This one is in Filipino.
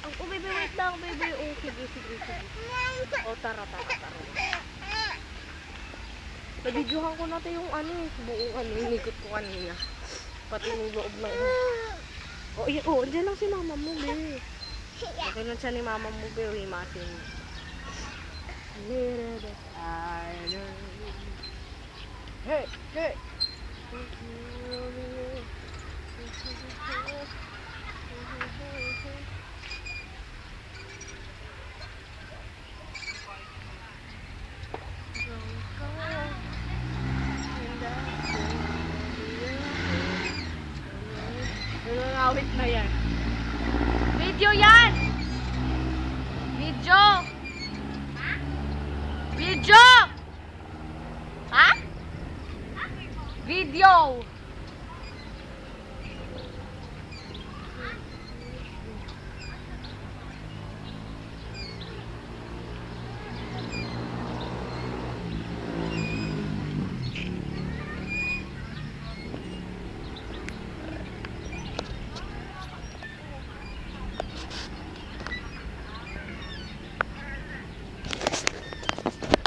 Oh, baby, wait lang, baby. Oh, sige, sige, sige. Oh, tara. Nabidyohan ko natin yung ano, buong ano, inikot ko kanina. Pati yung loob ng... Oh, andyan lang si mama mo, be. Okay lang siya ni mama mo, be. Himasin mo. Hey! Awit na yan. Video yan!